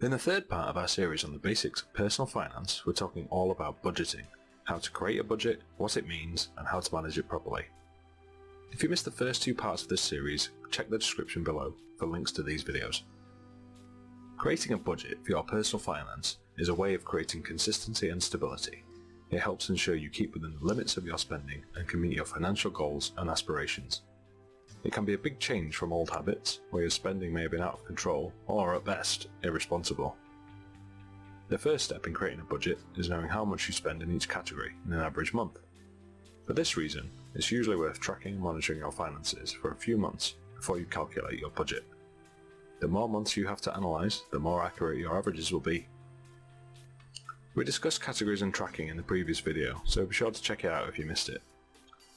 In the third part of our series on the basics of personal finance, we're talking all about budgeting, how to create a budget, what it means, and how to manage it properly. If you missed the first two parts of this series, check the description below for links to these videos. Creating a budget for your personal finance is a way of creating consistency and stability. It helps ensure you keep within the limits of your spending and can meet your financial goals and aspirations. It can be a big change from old habits, where your spending may have been out of control or, at best, irresponsible. The first step in creating a budget is knowing how much you spend in each category in an average month. For this reason, it's usually worth tracking and monitoring your finances for a few months before you calculate your budget. The more months you have to analyse, the more accurate your averages will be. We discussed categories and tracking in the previous video, so be sure to check it out if you missed it.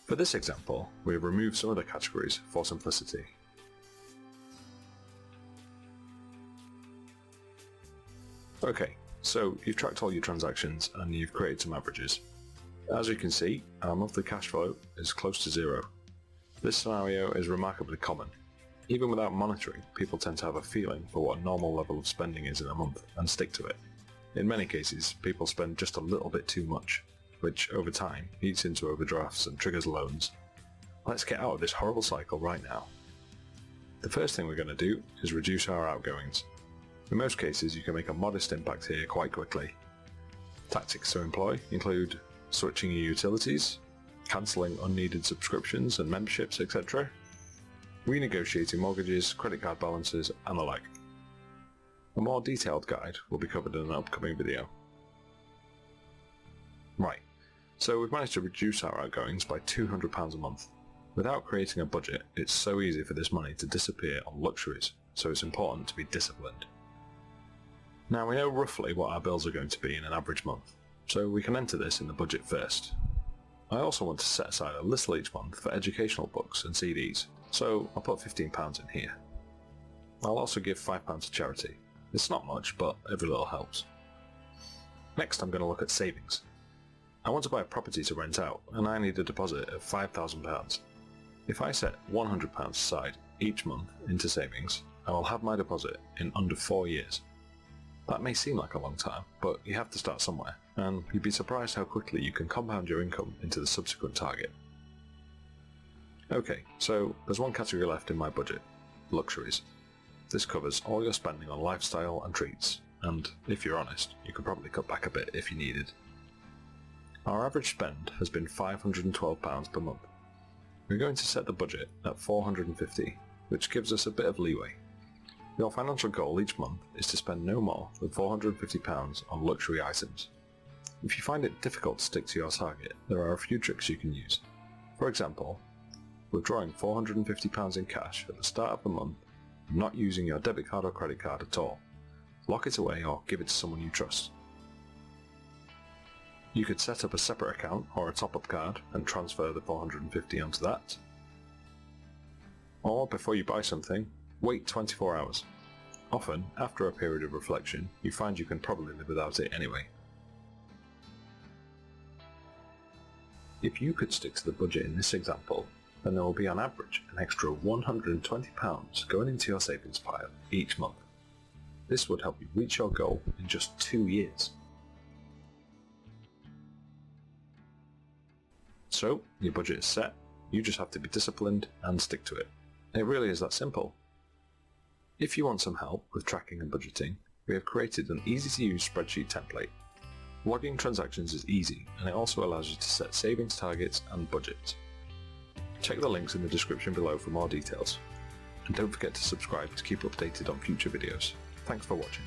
For this example, we have removed some of the categories for simplicity. Okay, so you've tracked all your transactions and you've created some averages. As you can see, our monthly cash flow is close to zero. This scenario is remarkably common. Even without monitoring, people tend to have a feeling for what a normal level of spending is in a month and stick to it. In many cases, people spend just a little bit too much, which over time eats into overdrafts and triggers loans. Let's get out of this horrible cycle right now. The first thing we're going to do is reduce our outgoings. In most cases you can make a modest impact here quite quickly. Tactics to employ include switching your utilities, cancelling unneeded subscriptions and memberships, etc., renegotiating mortgages, credit card balances, and the like. A more detailed guide will be covered in an upcoming video. Right, so we've managed to reduce our outgoings by £200 a month. Without creating a budget, it's so easy for this money to disappear on luxuries, so it's important to be disciplined. Now we know roughly what our bills are going to be in an average month, so we can enter this in the budget first. I also want to set aside a little each month for educational books and CDs, so I'll put £15 in here. I'll also give £5 to charity. It's not much, but every little helps. Next I'm going to look at savings. I want to buy a property to rent out, and I need a deposit of £5,000. If I set £100 aside each month into savings, I will have my deposit in under 4 years. That may seem like a long time, but you have to start somewhere, and you'd be surprised how quickly you can compound your income into the subsequent target. Okay, so there's one category left in my budget: luxuries. This covers all your spending on lifestyle and treats, and if you're honest, you could probably cut back a bit if you needed. Our average spend has been £512 per month. We're going to set the budget at £450, which gives us a bit of leeway. Your financial goal each month is to spend no more than £450 on luxury items. If you find it difficult to stick to your target, there are a few tricks you can use. For example, withdrawing £450 in cash at the start of the month and not using your debit card or credit card at all. Lock it away or give it to someone you trust. You could set up a separate account or a top-up card and transfer the £450 onto that. Or before you buy something, wait 24 hours. Often, after a period of reflection, you find you can probably live without it anyway. If you could stick to the budget in this example, then there will be on average an extra £120 going into your savings pile each month. This would help you reach your goal in just 2 years. So, your budget is set, you just have to be disciplined and stick to it. It really is that simple. If you want some help with tracking and budgeting, we have created an easy-to-use spreadsheet template. Logging transactions is easy, and it also allows you to set savings targets and budgets. Check the links in the description below for more details. And don't forget to subscribe to keep updated on future videos. Thanks for watching.